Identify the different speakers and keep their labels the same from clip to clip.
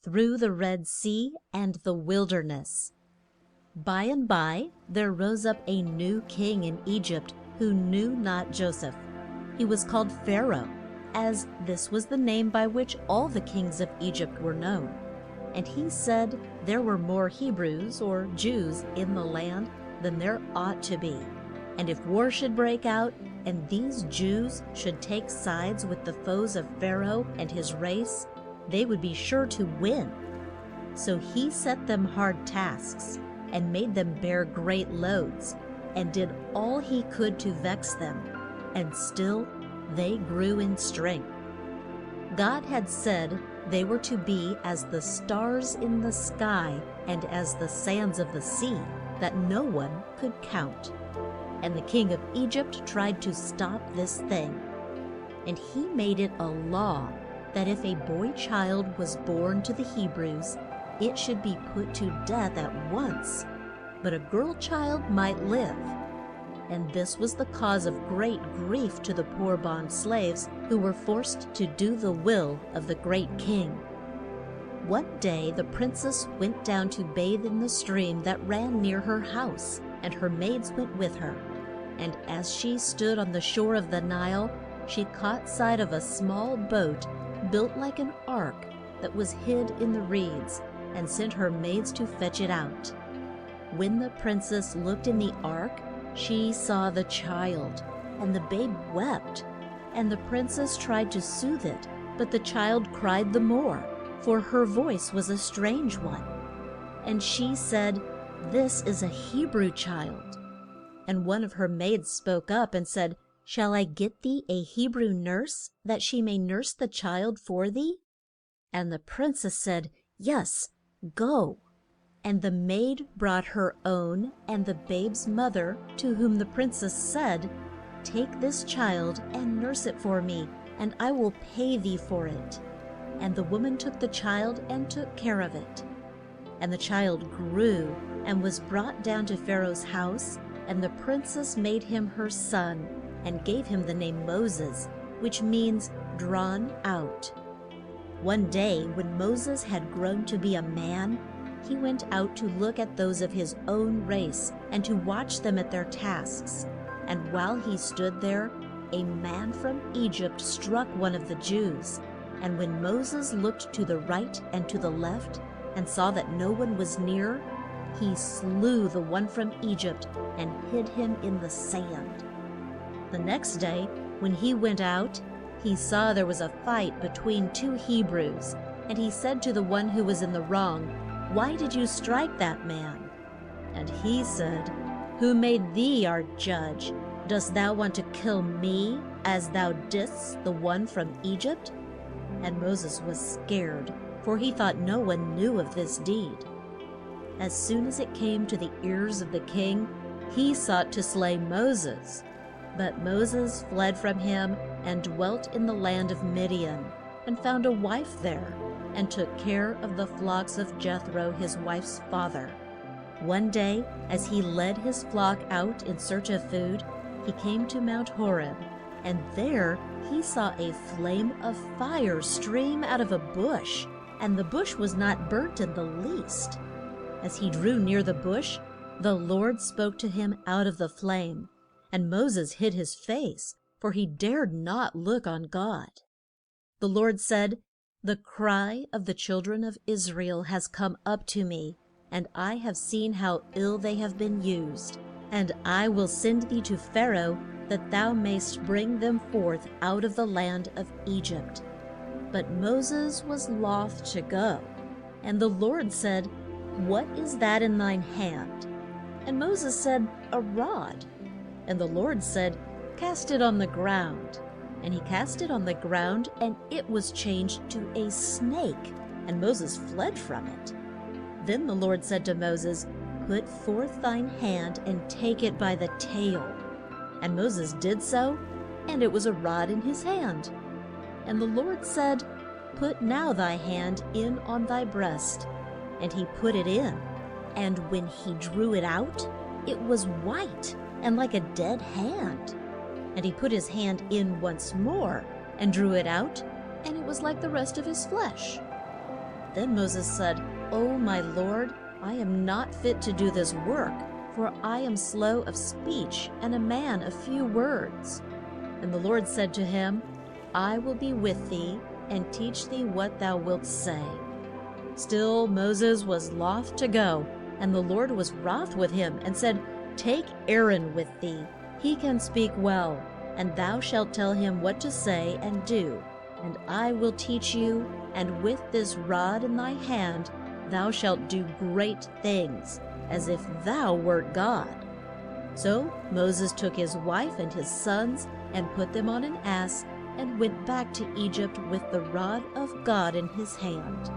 Speaker 1: through the Red Sea and the wilderness. By and by there rose up a new king in Egypt who knew not Joseph. He was called Pharaoh, as this was the name by which all the kings of Egypt were known. And he said there were more Hebrews or Jews in the land than there ought to be. And if war should break out, and these Jews should take sides with the foes of Pharaoh and his race, they would be sure to win. So he set them hard tasks, and made them bear great loads, and did all he could to vex them, and still they grew in strength. God had said they were to be as the stars in the sky and as the sands of the sea, that no one could count. And the king of Egypt tried to stop this thing. And he made it a law that if a boy child was born to the Hebrews, it should be put to death at once, but a girl child might live. And this was the cause of great grief to the poor bond slaves who were forced to do the will of the great king. One day the princess went down to bathe in the stream that ran near her house, and her maids went with her. And as she stood on the shore of the Nile, she caught sight of a small boat built like an ark that was hid in the reeds, and sent her maids to fetch it out. When the princess looked in the ark, she saw the child, and the babe wept. And the princess tried to soothe it, but the child cried the more, for her voice was a strange one. And she said, "This is a Hebrew child." And one of her maids spoke up and said, "Shall I get thee a Hebrew nurse, that she may nurse the child for thee?" And the princess said, "Yes, go." And the maid brought her own and the babe's mother, to whom the princess said, "Take this child and nurse it for me, and I will pay thee for it." And the woman took the child and took care of it. And the child grew and was brought down to Pharaoh's house, and the princess made him her son, and gave him the name Moses, which means drawn out. One day, when Moses had grown to be a man, he went out to look at those of his own race, and to watch them at their tasks. And while he stood there, a man from Egypt struck one of the Jews. And when Moses looked to the right and to the left, and saw that no one was near, he slew the one from Egypt, and hid him in the sand. The next day, when he went out, he saw there was a fight between two Hebrews, and he said to the one who was in the wrong, "Why did you strike that man?" And he said, "Who made thee our judge? Dost thou want to kill me, as thou didst the one from Egypt?" And Moses was scared, for he thought no one knew of this deed. As soon as it came to the ears of the king, he sought to slay Moses. But Moses fled from him, and dwelt in the land of Midian, and found a wife there, and took care of the flocks of Jethro, his wife's father. One day, as he led his flock out in search of food, he came to Mount Horeb, and there he saw a flame of fire stream out of a bush, and the bush was not burnt in the least. As he drew near the bush, the Lord spoke to him out of the flame, and Moses hid his face, for he dared not look on God. The Lord said, "The cry of the children of Israel has come up to me, and I have seen how ill they have been used. And I will send thee to Pharaoh, that thou mayst bring them forth out of the land of Egypt." But Moses was loth to go. And the Lord said, "What is that in thine hand?" And Moses said, "A rod." And the Lord said, "Cast it on the ground." And he cast it on the ground, and it was changed to a snake, and Moses fled from it. Then the Lord said to Moses, "Put forth thine hand, and take it by the tail." And Moses did so, and it was a rod in his hand. And the Lord said, "Put now thy hand in on thy breast." And he put it in, and when he drew it out, it was white, and like a dead hand. And he put his hand in once more, and drew it out, and it was like the rest of his flesh. Then Moses said, "O my Lord, I am not fit to do this work, for I am slow of speech and a man of few words." And the Lord said to him, "I will be with thee, and teach thee what thou wilt say." Still Moses was loth to go, and the Lord was wroth with him, and said, "Take Aaron with thee, he can speak well, and thou shalt tell him what to say and do, and I will teach you, and with this rod in thy hand thou shalt do great things, as if thou wert God." So Moses took his wife and his sons, and put them on an ass, and went back to Egypt with the rod of God in his hand.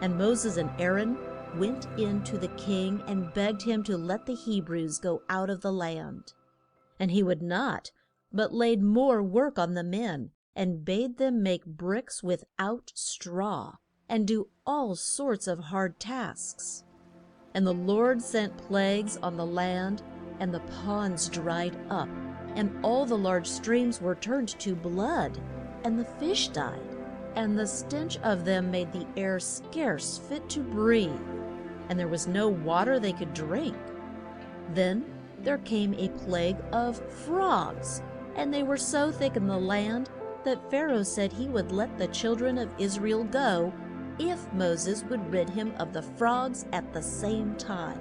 Speaker 1: And Moses and Aaron went in to the king, and begged him to let the Hebrews go out of the land. And he would not, but laid more work on the men, and bade them make bricks without straw, and do all sorts of hard tasks. And the Lord sent plagues on the land, and the ponds dried up, and all the large streams were turned to blood, and the fish died, and the stench of them made the air scarce fit to breathe, and there was no water they could drink. Then there came a plague of frogs, and they were so thick in the land that Pharaoh said he would let the children of Israel go if Moses would rid him of the frogs at the same time.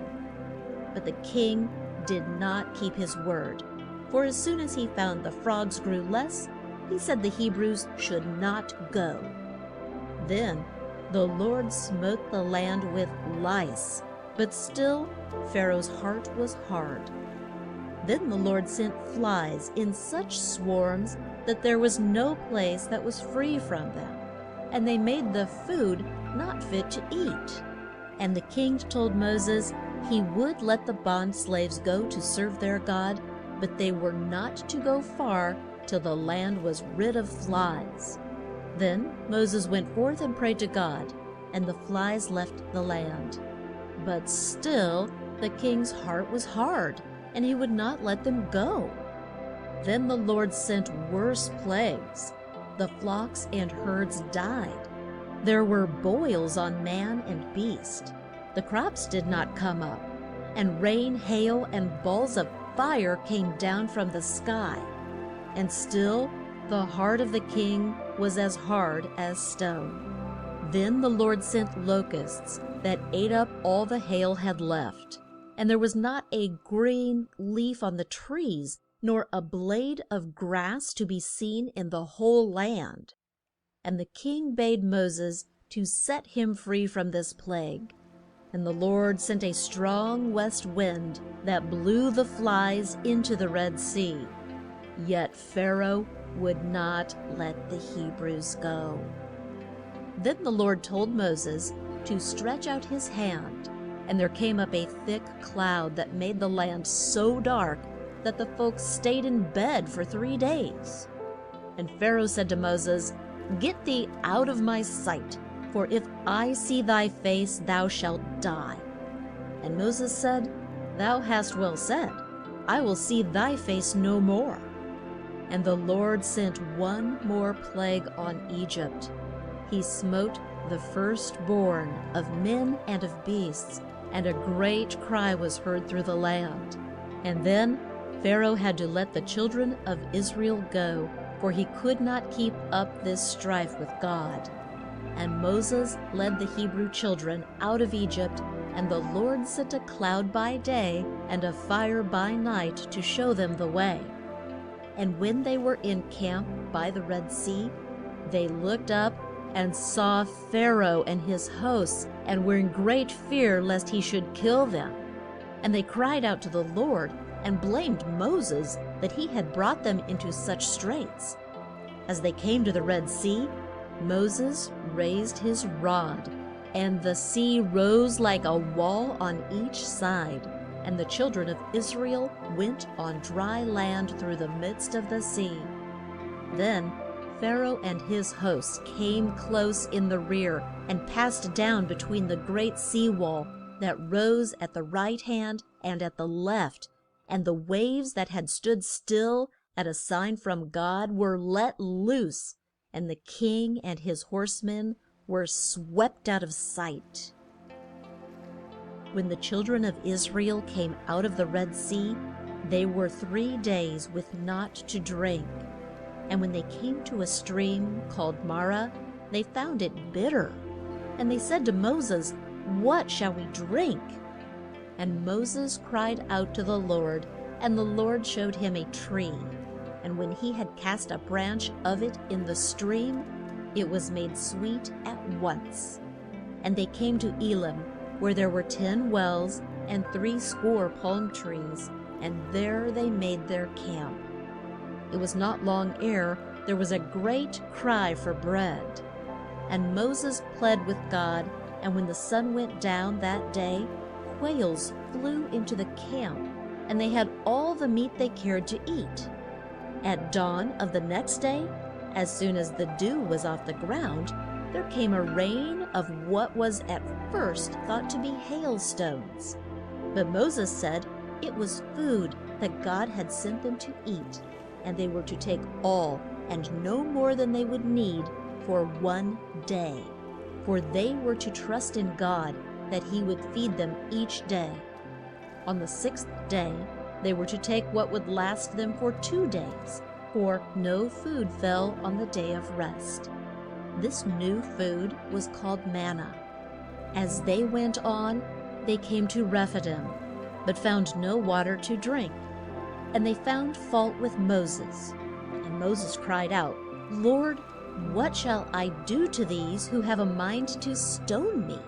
Speaker 1: But the king did not keep his word, for as soon as he found the frogs grew less, he said the Hebrews should not go. Then the Lord smote the land with lice, but still Pharaoh's heart was hard. Then the Lord sent flies in such swarms that there was no place that was free from them, and they made the food not fit to eat. And the king told Moses he would let the bond slaves go to serve their God, but they were not to go far till the land was rid of flies. Then Moses went forth and prayed to God, and the flies left the land. But still the king's heart was hard, and he would not let them go. Then the Lord sent worse plagues. The flocks and herds died. There were boils on man and beast. The crops did not come up, and rain, hail, and balls of fire came down from the sky. And still the heart of the king was as hard as stone. Then the Lord sent locusts that ate up all the hail had left, and there was not a green leaf on the trees, nor a blade of grass to be seen in the whole land. And the king bade Moses to set him free from this plague. And the Lord sent a strong west wind that blew the flies into the Red Sea. Yet Pharaoh would not let the Hebrews go. Then the Lord told Moses to stretch out his hand, and there came up a thick cloud that made the land so dark that the folks stayed in bed for 3 days. And Pharaoh said to Moses, "Get thee out of my sight, for if I see thy face, thou shalt die." And Moses said, "Thou hast well said, I will see thy face no more." And the Lord sent one more plague on Egypt. He smote the firstborn of men and of beasts, and a great cry was heard through the land. And then Pharaoh had to let the children of Israel go, for he could not keep up this strife with God. And Moses led the Hebrew children out of Egypt, and the Lord sent a cloud by day and a fire by night to show them the way. And when they were in camp by the Red Sea, they looked up and saw Pharaoh and his hosts, and were in great fear lest he should kill them. And they cried out to the Lord, and blamed Moses that he had brought them into such straits. As they came to the Red Sea, Moses raised his rod, and the sea rose like a wall on each side, and the children of Israel went on dry land through the midst of the sea. Then Pharaoh and his hosts came close in the rear, and passed down between the great sea wall that rose at the right hand and at the left, and the waves that had stood still at a sign from God were let loose, and the king and his horsemen were swept out of sight. When the children of Israel came out of the Red Sea, they were 3 days with naught to drink. And when they came to a stream called Marah, they found it bitter. And they said to Moses, "What shall we drink?" And Moses cried out to the Lord, and the Lord showed him a tree. And when he had cast a branch of it in the stream, it was made sweet at once. And they came to Elim, where there were 10 wells and 60 palm trees, and there they made their camp. It was not long ere there was a great cry for bread. And Moses pled with God, and when the sun went down that day, quails flew into the camp, and they had all the meat they cared to eat. At dawn of the next day, as soon as the dew was off the ground, there came a rain of what was at first thought to be hailstones. But Moses said it was food that God had sent them to eat, and they were to take all and no more than they would need for 1 day. For they were to trust in God that he would feed them each day. On the 6th day, they were to take what would last them for 2 days, for no food fell on the day of rest. This new food was called manna. As they went on, they came to Rephidim, but found no water to drink. And they found fault with Moses. And Moses cried out, "Lord, what shall I do to these who have a mind to stone me?"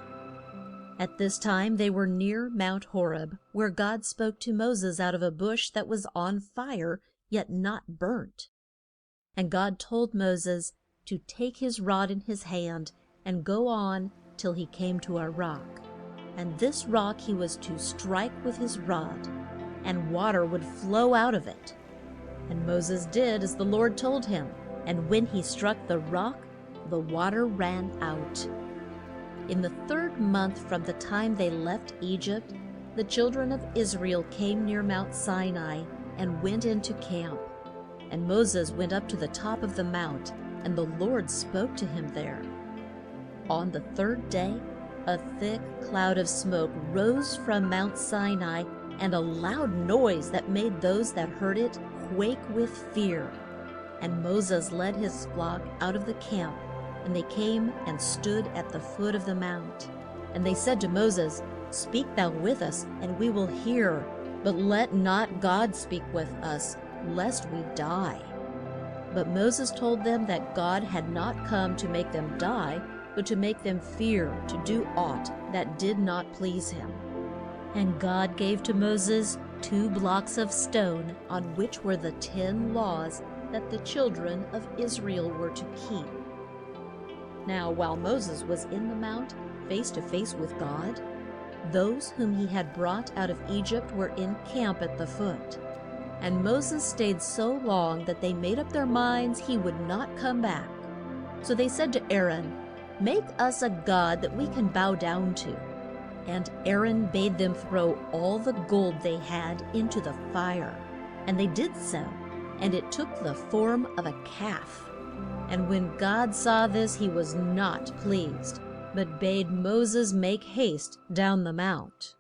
Speaker 1: At this time they were near Mount Horeb, where God spoke to Moses out of a bush that was on fire, yet not burnt. And God told Moses to take his rod in his hand and go on till he came to a rock. And this rock he was to strike with his rod, and water would flow out of it. And Moses did as the Lord told him, and when he struck the rock, the water ran out. In the 3rd month from the time they left Egypt, the children of Israel came near Mount Sinai and went into camp. And Moses went up to the top of the mount, and the Lord spoke to him there. On the 3rd day, a thick cloud of smoke rose from Mount Sinai, and a loud noise that made those that heard it quake with fear. And Moses led his flock out of the camp, and they came and stood at the foot of the mount. And they said to Moses, "Speak thou with us, and we will hear, but let not God speak with us, lest we die." But Moses told them that God had not come to make them die, but to make them fear to do aught that did not please him. And God gave to Moses 2 blocks of stone, on which were the 10 laws that the children of Israel were to keep. Now while Moses was in the mount, face to face with God, those whom he had brought out of Egypt were in camp at the foot. And Moses stayed so long that they made up their minds he would not come back. So they said to Aaron, "Make us a god that we can bow down to." And Aaron bade them throw all the gold they had into the fire. And they did so, and it took the form of a calf. And when God saw this, he was not pleased, but bade Moses make haste down the mount.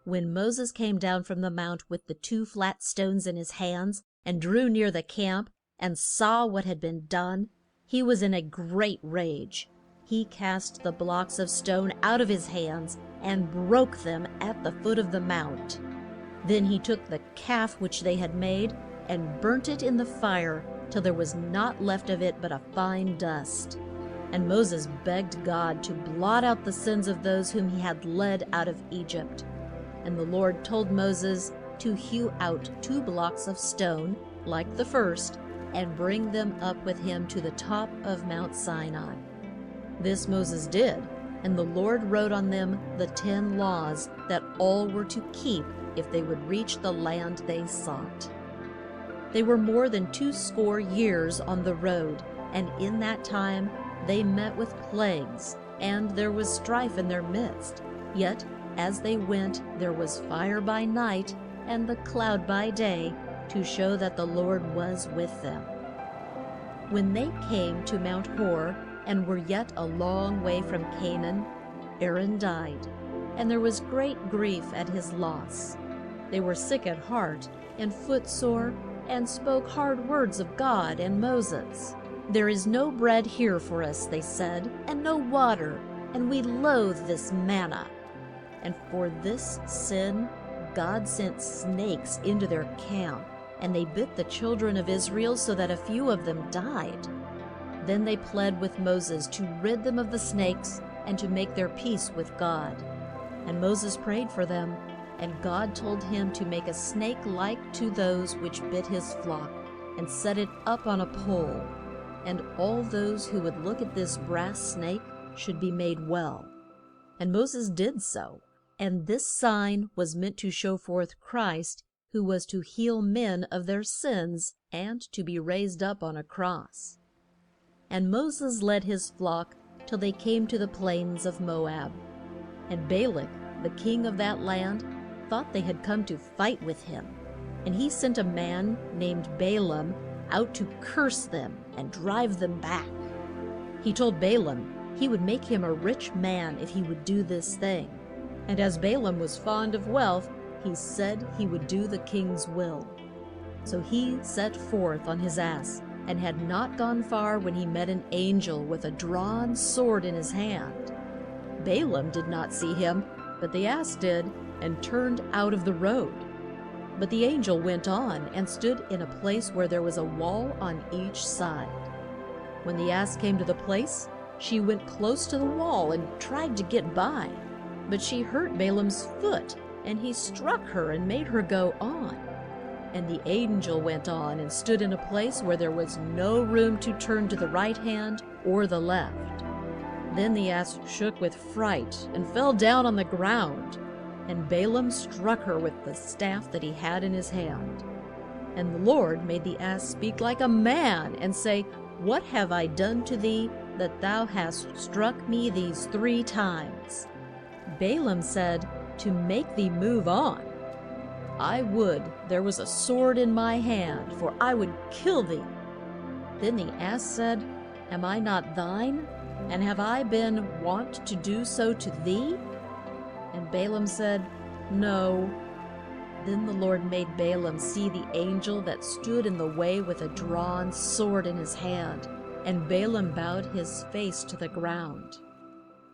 Speaker 1: When Moses came down from the mount with the 2 flat stones in his hands, and drew near the camp, and saw what had been done, he was in a great rage. He cast the blocks of stone out of his hands, and broke them at the foot of the mount. Then he took the calf which they had made, and burnt it in the fire, till there was not left of it but a fine dust. And Moses begged God to blot out the sins of those whom he had led out of Egypt. And the Lord told Moses to hew out 2 blocks of stone, like the first, and bring them up with him to the top of Mount Sinai. This Moses did, and the Lord wrote on them the 10 laws that all were to keep if they would reach the land they sought. They were more than 80 years on the road, and in that time they met with plagues, and there was strife in their midst. Yet as they went, there was fire by night and the cloud by day, to show that the Lord was with them. When they came to Mount Hor, and were yet a long way from Canaan, Aaron died, and there was great grief at his loss. They were sick at heart and footsore, and spoke hard words of God and Moses. "There is no bread here for us," they said, "and no water, and we loathe this manna." And for this sin God sent snakes into their camp, and they bit the children of Israel so that a few of them died. Then they pled with Moses to rid them of the snakes and to make their peace with God. And Moses prayed for them, and God told him to make a snake like to those which bit his flock, and set it up on a pole. And all those who would look at this brass snake should be made well. And Moses did so. And this sign was meant to show forth Christ, who was to heal men of their sins and to be raised up on a cross. And Moses led his flock till they came to the plains of Moab. And Balak, the king of that land, thought they had come to fight with him. And he sent a man named Balaam out to curse them and drive them back. He told Balaam he would make him a rich man if he would do this thing. And as Balaam was fond of wealth, he said he would do the king's will. So he set forth on his ass, and had not gone far when he met an angel with a drawn sword in his hand. Balaam did not see him, but the ass did, and turned out of the road. But the angel went on and stood in a place where there was a wall on each side. When the ass came to the place, she went close to the wall and tried to get by. But she hurt Balaam's foot, and he struck her and made her go on. And the angel went on and stood in a place where there was no room to turn to the right hand or the left. Then the ass shook with fright and fell down on the ground, and Balaam struck her with the staff that he had in his hand. And the Lord made the ass speak like a man and say, "What have I done to thee, that thou hast struck me these 3 times? Balaam said, "To make thee move on. I would there was a sword in my hand, for I would kill thee." Then the ass said, "Am I not thine? And have I been wont to do so to thee?" And Balaam said, "No." Then the Lord made Balaam see the angel that stood in the way with a drawn sword in his hand, and Balaam bowed his face to the ground.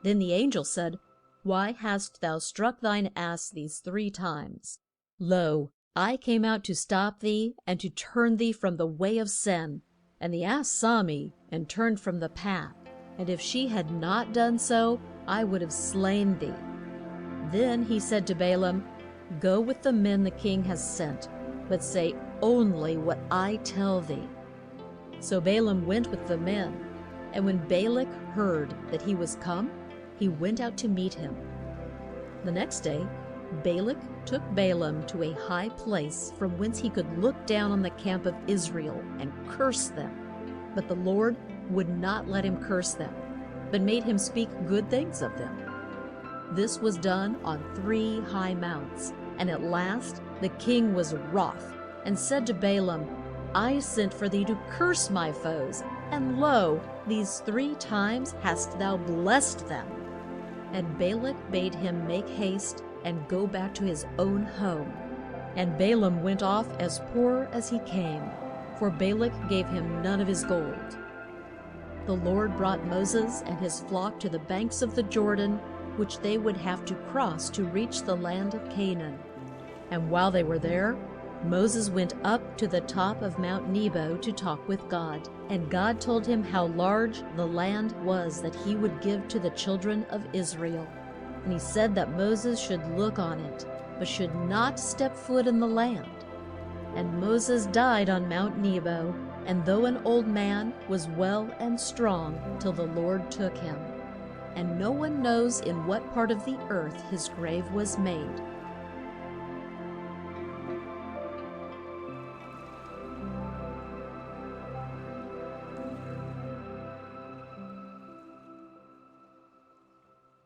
Speaker 1: Then the angel said, "Why hast thou struck thine ass these 3 times? Lo, I came out to stop thee, and to turn thee from the way of sin. And the ass saw me, and turned from the path. And if she had not done so, I would have slain thee." Then he said to Balaam, "Go with the men the king has sent, but say only what I tell thee." So Balaam went with the men, and when Balak heard that he was come, he went out to meet him. The next day Balak took Balaam to a high place from whence he could look down on the camp of Israel and curse them. But the Lord would not let him curse them, but made him speak good things of them. This was done on 3 high mounts, and at last the king was wroth, and said to Balaam, "I sent for thee to curse my foes, and lo, these 3 times hast thou blessed them." And Balak bade him make haste and go back to his own home. And Balaam went off as poor as he came, for Balak gave him none of his gold. The Lord brought Moses and his flock to the banks of the Jordan, which they would have to cross to reach the land of Canaan. And while they were there, Moses went up to the top of Mount Nebo to talk with God. And God told him how large the land was that he would give to the children of Israel. And he said that Moses should look on it, but should not step foot in the land. And Moses died on Mount Nebo, and though an old man, was well and strong till the Lord took him. And no one knows in what part of the earth his grave was made.